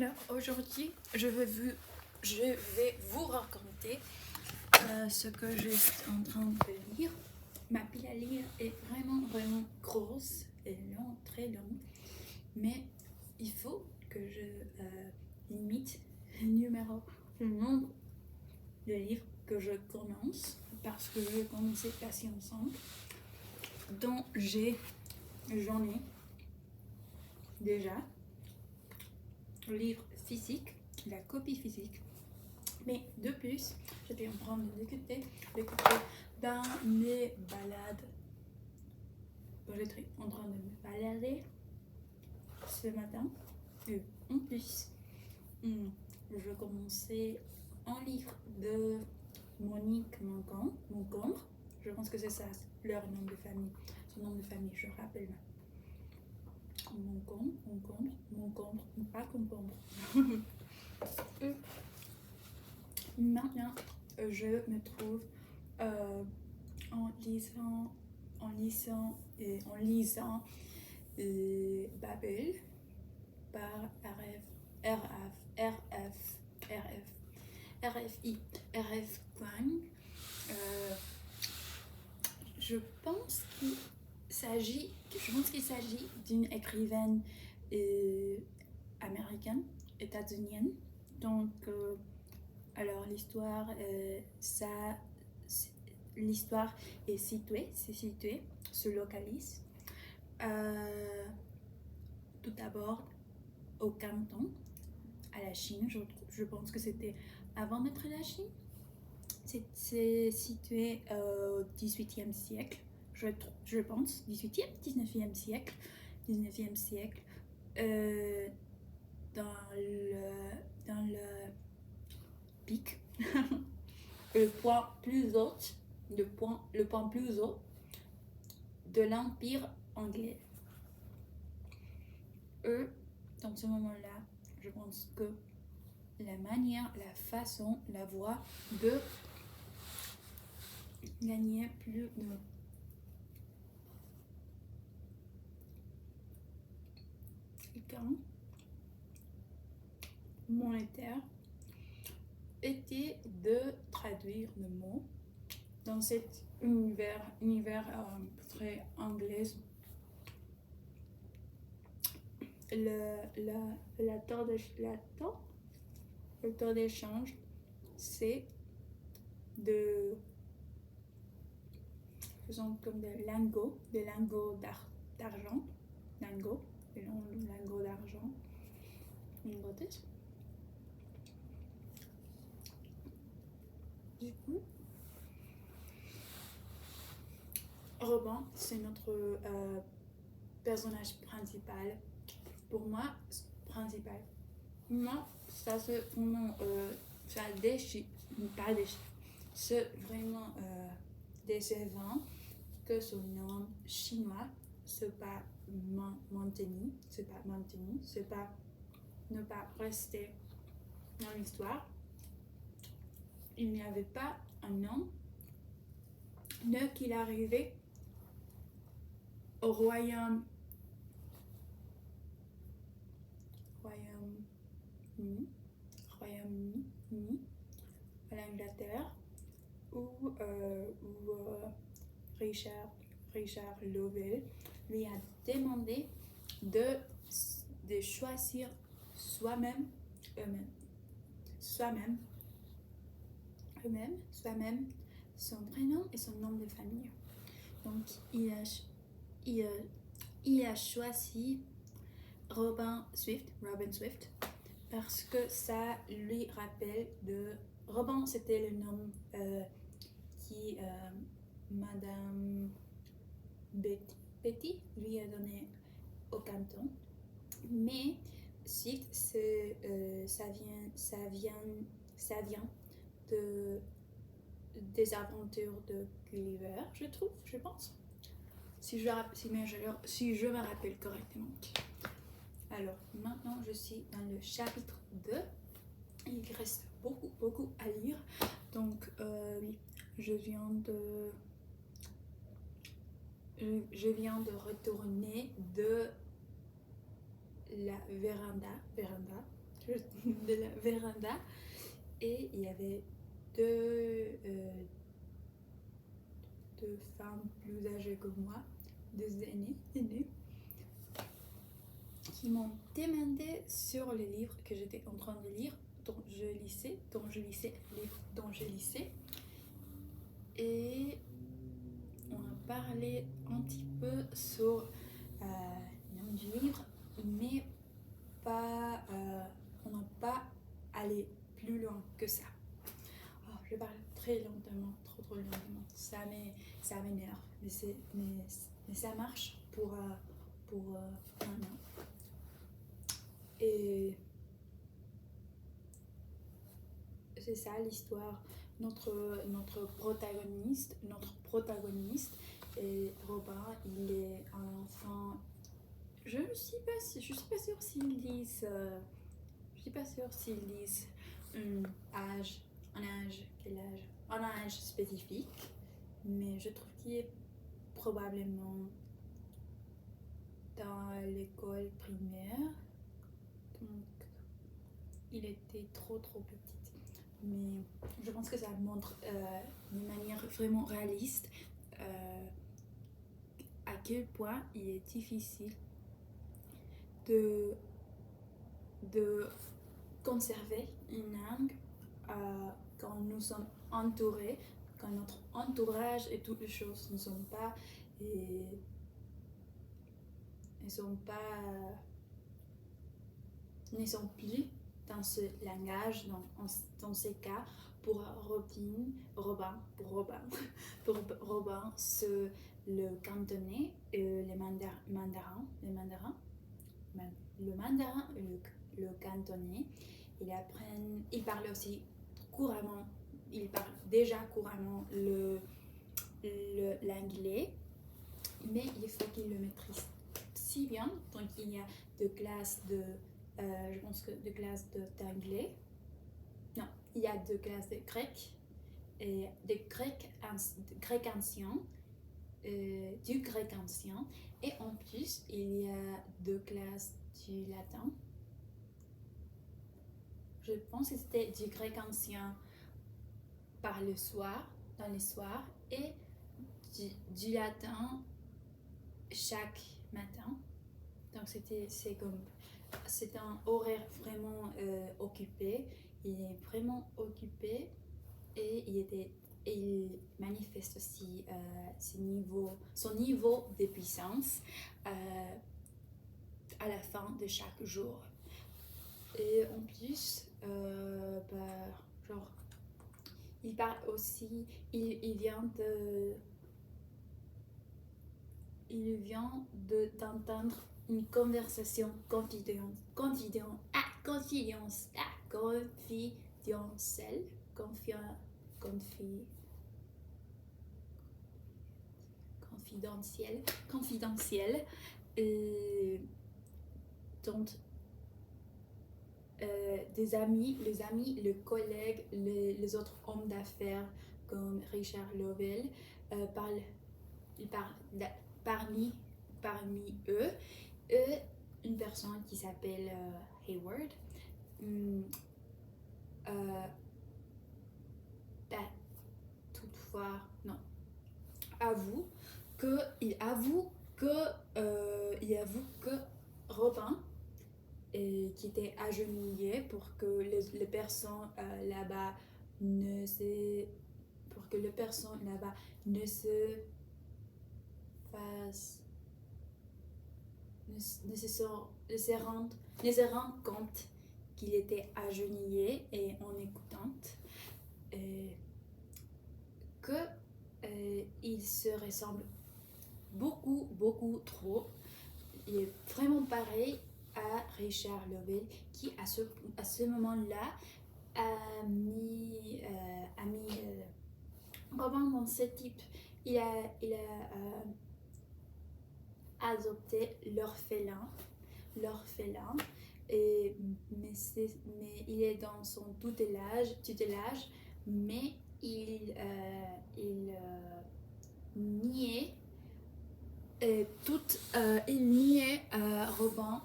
Alors aujourd'hui, je vais vous raconter ce que je suis en train de lire. Ma pile à lire est vraiment grosse et longue, très longue, mais il faut que je limite le nombre de livres que je commence parce que je vais commencer Passer ensemble, dont j'en ai déjà le livre physique, la copie physique. Mais de plus, j'étais en train d'écouter dans mes balades. J'étais en train de me balader ce matin. Et en plus, je commençais un livre de Monique Moncombre. Je pense que c'est ça, leur nom de famille. Son nom de famille, je rappelle. Moncombre, pas concombre. Maintenant, je me trouve en lisant Babel par RF Kuang. Je pense qu'il s'agit d'une écrivaine américaine, états-unienne. Donc, alors l'histoire est située, se localise tout d'abord au Canton, à la Chine. Je pense que c'était avant d'être la Chine. C'est situé au XVIIIe siècle, je pense, 18e, 19e siècle, dans le pic, le point plus haut de l'Empire anglais. Dans ce moment-là, je pense que la manière, la façon, la voie de gagner plus de gains monétaires était de traduire le mot dans cet univers très anglais. Le taux d'échange, c'est de faisons comme des lingots d'argent, lingots d'argent, lingotes. Du coup, Robin, c'est notre personnage principal. Pour moi, Moi, ça c'est vraiment c'est vraiment décevant que son nom chinois c'est pas maintenu, ne pas rester dans l'histoire. Il n'y avait pas un nom qu'il arrivait au Royaume-Uni, à l'Angleterre, où Richard Lovell lui a demandé de choisir soi-même son prénom et son nom de famille. Donc il a choisi Robin Swift parce que ça lui rappelle de Robin, c'était le nom qui Madame Betty lui a donné au canton, mais Swift ça vient des aventures de Gulliver, je pense, si je me rappelle correctement. Alors maintenant je suis dans le chapitre 2. Il reste beaucoup à lire. Donc oui, je viens de retourner de la véranda de la véranda et il y avait deux femmes plus âgées que moi, deux aînées, qui m'ont demandé sur les livres que j'étais en train de lire, dont je lisais. Et on a parlé un petit peu sur le nom du livre, mais on n'a pas allé plus loin que ça. Oh, je parle très lentement, trop lentement. Ça m'énerve, mais ça marche pour maintenant. Et c'est ça l'histoire. Notre protagoniste et Robin, il est un enfant. Je suis pas sûre s'ils disent un âge spécifique, mais je trouve qu'il est probablement dans l'école primaire, donc il était trop petit. Mais je pense que ça montre d'une manière vraiment réaliste à quel point il est difficile de conserver une langue quand nous sommes entourés, quand notre entourage et toutes les choses ne sont plus dans ce langage, dans ces cas, pour Robin, le cantonais, le mandarin, le cantonais, il parle aussi couramment, il parle déjà couramment l'anglais, mais il faut qu'il le maîtrise si bien. Donc il y a deux classes je pense que deux classes d'anglais. Non, il y a deux classes de grec et du grec ancien, et en plus il y a deux classes du latin. Je pense que c'était du grec ancien dans les soirs, et du latin chaque matin. Donc c'est un horaire vraiment occupé. Il est vraiment occupé et il manifeste aussi son niveau de puissance à la fin de chaque jour. Et en plus, il parle aussi, il vient d'entendre une conversation confidentielle dont les amis, les collègues, les autres hommes d'affaires comme Richard Lovell parmi eux, une personne qui s'appelle Hayward. Toutefois, non. Il avoue que Robin, qui était agenouillé pour que les personnes là-bas ne se rendent compte qu'il était agenouillé et en écoutant il se ressemble beaucoup trop. Il est vraiment pareil à Richard Lovell, qui à ce moment-là a mis Robin dans ce type. Il a adopté l'orphelin, mais il est dans son tutelage, mais il niait Robin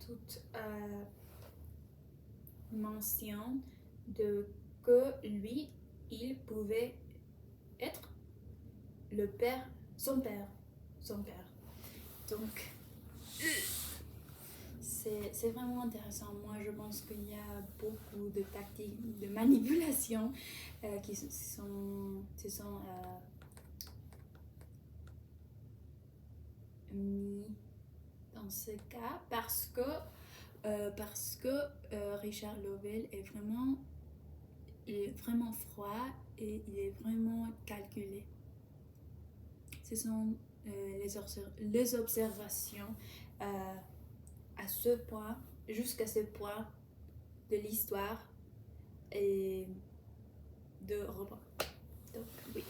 toute mention de que lui, il pouvait être le père, son père. Donc, c'est vraiment intéressant. Moi, je pense qu'il y a beaucoup de tactiques de manipulation qui se sont mis dans ce cas parce que Richard Lovell il est vraiment froid et il est vraiment calculé. Ce sont les observations jusqu'à ce point de l'histoire et de roman. Donc, oui.